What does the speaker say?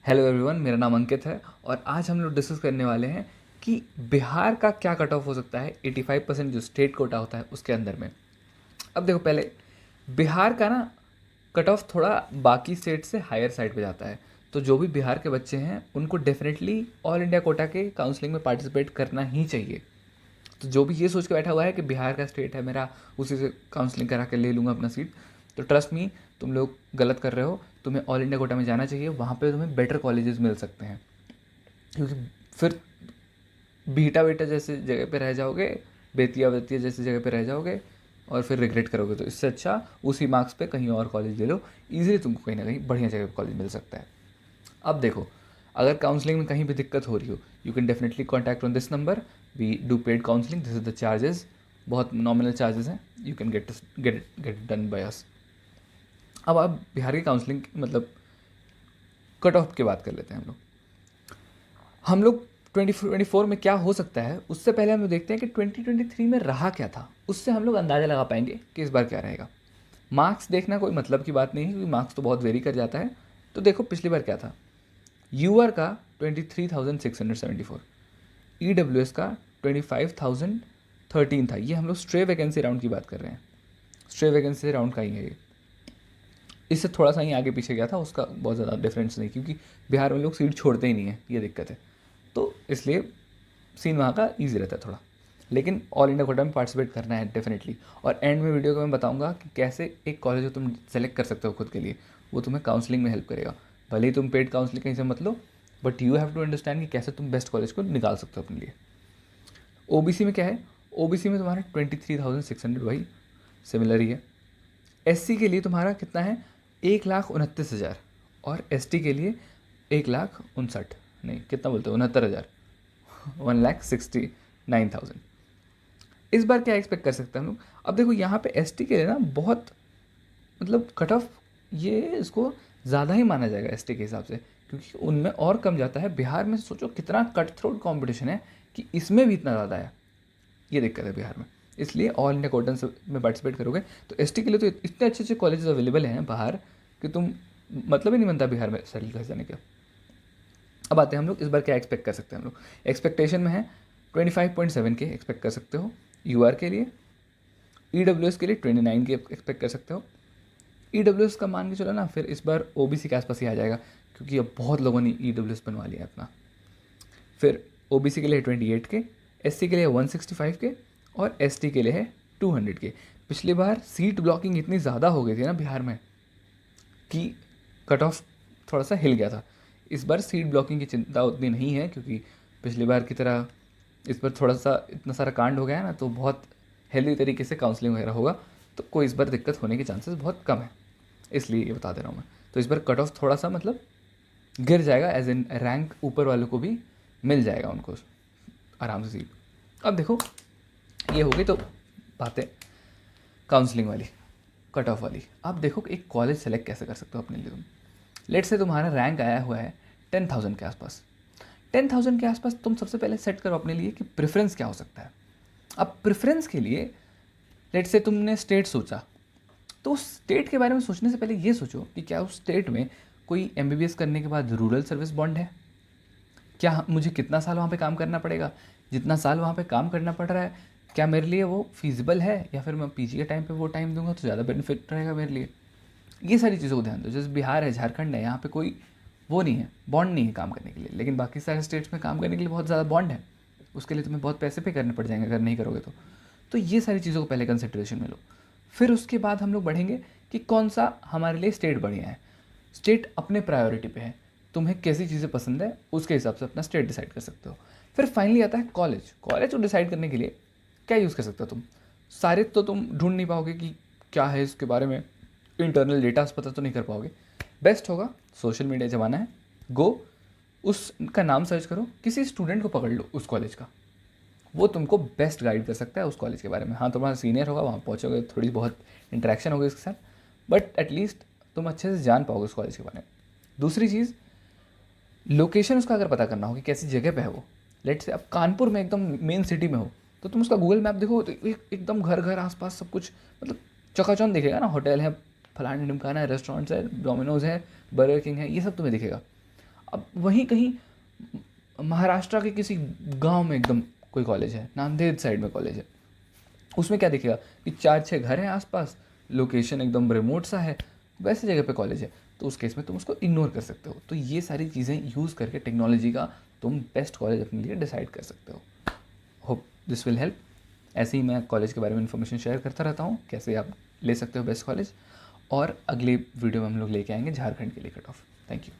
Hello everyone, मेरा नाम अंकित है और आज हम लोग डिस्कस करने वाले हैं कि बिहार का क्या कट ऑफ हो सकता है 85% जो स्टेट कोटा होता है उसके अंदर में। अब देखो, पहले बिहार का ना कट ऑफ थोड़ा बाकी स्टेट से हायर साइड पे जाता है। तो जो भी बिहार के बच्चे हैं उनको डेफिनेटली ऑल इंडिया कोटा के काउंसलिंग में पार्टिसिपेट करना ही चाहिए। तो जो भी ये सोच के बैठा हुआ है कि बिहार का स्टेट है मेरा, उसी से काउंसलिंग करा के ले लूँगा अपना सीट, तो ट्रस्ट मी, तुम लोग गलत कर रहे हो। तुम्हें ऑल इंडिया कोटा में जाना चाहिए, वहाँ पे तुम्हें बेटर कॉलेजेस मिल सकते हैं। क्योंकि फिर बीटा बेटा जैसे जगह पे रह जाओगे, बेतिया वेतिया जैसी जगह पे रह जाओगे और फिर रिग्रेट करोगे। तो इससे अच्छा उसी मार्क्स पे कहीं और कॉलेज ले लो, ईजिली तुमको कहीं ना कहीं बढ़िया जगह पे कॉलेज मिल सकता है। अब देखो, अगर काउंसलिंग में कहीं भी दिक्कत हो रही हो, you can definitely contact on this number. We do paid counselling, this is the charges. बहुत नॉमिनल चार्जेस हैं, you can get done by us. अब आप बिहार की काउंसलिंग मतलब कट ऑफ की बात कर लेते हैं। हम लोग 2024 में क्या हो सकता है उससे पहले हम लोग देखते हैं कि 2023 में रहा क्या था। उससे हम लोग अंदाज़ा लगा पाएंगे कि इस बार क्या रहेगा। मार्क्स देखना कोई मतलब की बात नहीं है, क्योंकि मार्क्स तो बहुत वेरी कर जाता है। तो देखो पिछली बार क्या था। यूआर का 23,674, ईडब्ल्यूएस का 25,013 था। ये हम लोग स्ट्रे वैकेंसी राउंड की बात कर रहे हैं, स्ट्रे वैकेंसी राउंड का ही है ये। इससे थोड़ा सा ही आगे पीछे गया था, उसका बहुत ज़्यादा डिफरेंस नहीं, क्योंकि बिहार में लोग सीट छोड़ते ही नहीं है, ये दिक्कत है। तो इसलिए सीन वहाँ का ईजी रहता है थोड़ा। लेकिन ऑल इंडिया कोटा में पार्टिसिपेट करना है डेफिनेटली। और एंड में वीडियो को मैं बताऊंगा कि कैसे एक कॉलेज जो तुम सेलेक्ट कर सकते हो खुद के लिए, वो तुम्हें काउंसलिंग में हेल्प करेगा। भले ही तुम पेड काउंसलिंग कहीं से मत लो, but you have to understand कि कैसे तुम बेस्ट कॉलेज को निकाल सकते हो अपने लिए। ओबीसी में क्या है, ओबीसी में तुम्हारा 23,600 भाई, सिमिलर ही है। एससी के लिए तुम्हारा कितना है, 1,29,000। और एसटी के लिए 1,59,000, नहीं कितना बोलते हो, 69,000, 1,69,000। इस बार क्या एक्सपेक्ट कर सकते हैं हम लोग। अब देखो यहाँ पे एसटी के लिए ना बहुत मतलब कट ऑफ, ये इसको ज़्यादा ही माना जाएगा एसटी के हिसाब से, क्योंकि उनमें और कम जाता है। बिहार में सोचो कितना कट थ्रोट कॉम्पिटिशन है कि इसमें भी इतना ज़्यादा है। ये दिक्कत है बिहार में। इसलिए ऑल इंडिया कोटा में पार्टिसिपेट करोगे तो एसटी के लिए तो इतने अच्छे अच्छे कॉलेजेस अवेलेबल हैं बाहर कि तुम मतलब ही नहीं बनता बिहार में सेटल कर जाने का। अब आते हैं हम लोग इस बार क्या एक्सपेक्ट कर सकते हैं। हम लोग एक्सपेक्टेशन में है 25.7 के एक्सपेक्ट कर सकते हो यूआर के लिए। ईडब्ल्यूएस के लिए 29 के एक्सपेक्ट कर सकते हो। ईडब्ल्यूएस का मान के चलो ना, फिर इस बार ओबीसी के आसपास ही आ जाएगा, क्योंकि अब बहुत लोगों ने ईडब्ल्यूएस बनवा लिया अपना। फिर ओबीसी के लिए 28 के, एससी के लिए 165 के और एसटी के लिए है 200 के। पिछली बार सीट ब्लॉकिंग इतनी ज़्यादा हो गई थी ना बिहार में कि कट ऑफ थोड़ा सा हिल गया था। इस बार सीट ब्लॉकिंग की चिंता उतनी नहीं है, क्योंकि पिछली बार की तरह इस बार थोड़ा सा इतना सारा कांड हो गया है ना, तो बहुत हेल्दी तरीके से काउंसलिंग वगैरह होगा। तो कोई इस बार दिक्कत होने के चांसेस बहुत कम है, इसलिए ये बता दे रहा हूँ मैं। तो इस बार कट ऑफ थोड़ा सा मतलब गिर जाएगा, एज इन रैंक ऊपर वालों को भी मिल जाएगा उनको आराम से सीट। अब देखो, ये हो गई तो बातें काउंसलिंग वाली, कट ऑफ वाली। अब देखो एक कॉलेज सेलेक्ट कैसे कर सकते हो अपने लिए तुम। लेट से तुम्हारा रैंक आया हुआ है 10,000 के आसपास। 10,000 के आसपास तुम सबसे पहले सेट करो अपने लिए कि प्रेफरेंस क्या हो सकता है। अब प्रेफरेंस के लिए लेट से तुमने स्टेट सोचा, तो उस स्टेट के बारे में सोचने से पहले ये सोचो कि क्या उस स्टेट में कोई एमबीबीएस करने के बाद रूरल सर्विस बॉन्ड है। क्या मुझे कितना साल वहाँ पे काम करना पड़ेगा, जितना साल वहाँ पे काम करना पड़ रहा है, क्या मेरे लिए वो फीजिबल है, या फिर मैं पीजी के टाइम पे वो टाइम दूंगा तो ज़्यादा बेनिफिट रहेगा मेरे लिए। ये सारी चीज़ों को ध्यान दो। जैसे बिहार है, झारखंड है, यहाँ पे कोई वो नहीं है, बॉन्ड नहीं है काम करने के लिए, लेकिन बाकी सारे स्टेट्स में काम करने के लिए बहुत ज़्यादा बॉन्ड है। उसके लिए तुम्हें बहुत पैसे पे करने पड़ जाएंगे अगर नहीं करोगे तो ये सारी चीज़ों को पहले कंसिडरेशन में लो। फिर उसके बाद हम लोग बढ़ेंगे कि कौन सा हमारे लिए स्टेट बढ़िया है। स्टेट अपने प्रायोरिटी पे है, तुम्हें कैसी चीज़ें पसंद है उसके हिसाब से अपना स्टेट डिसाइड कर सकते हो। फिर फाइनली आता है कॉलेज। कॉलेज को डिसाइड करने के लिए क्या यूज़ कर सकते हो तुम। सारे तो तुम ढूंढ नहीं पाओगे कि क्या है इसके बारे में, इंटरनल डेटा पता तो नहीं कर पाओगे। बेस्ट होगा, सोशल मीडिया ज़माना है, गो उसका नाम सर्च करो, किसी स्टूडेंट को पकड़ लो उस कॉलेज का, वो तुमको बेस्ट गाइड कर सकता है उस कॉलेज के बारे में। हाँ, तुम्हारा सीनियर होगा, वहाँ पहुँचोगे, थोड़ी बहुत इंटरेक्शन होगी उसके साथ, बट एटलीस्ट तुम अच्छे से जान पाओगे उस कॉलेज के बारे में। दूसरी चीज़, लोकेशन उसका अगर पता करना हो कि कैसी जगह पे है वो। लेट से अब कानपुर में एकदम मेन सिटी में हो, तो तुम उसका गूगल मैप देखो तो एकदम घर घर आसपास सब कुछ मतलब चकाचौंध दिखेगा ना। होटल है, फलाने ढिमकाना है, रेस्टोरेंट्स है, डोमिनोज है, बर्गर किंग है, ये सब तुम्हें दिखेगा। अब वहीं कहीं महाराष्ट्र के किसी गांव में एकदम कोई कॉलेज है, नांदेड़ साइड में कॉलेज है, उसमें क्या दिखेगा कि 4-6 घर हैं आसपास, लोकेशन एकदम रिमोट सा है, वैसे जगह पे कॉलेज है, तो उस केस में तुम उसको इग्नोर कर सकते हो। तो ये सारी चीज़ें यूज़ करके टेक्नोलॉजी का तुम बेस्ट कॉलेज अपने लिए डिसाइड कर सकते हो। Hope this will help. ऐसे ही मैं कॉलेज के बारे में इन्फॉर्मेशन शेयर करता रहता हूँ, कैसे आप ले सकते हो बेस्ट कॉलेज। और अगले वीडियो में हम लोग लेके आएंगे झारखंड के लिए कट ऑफ। Thank you.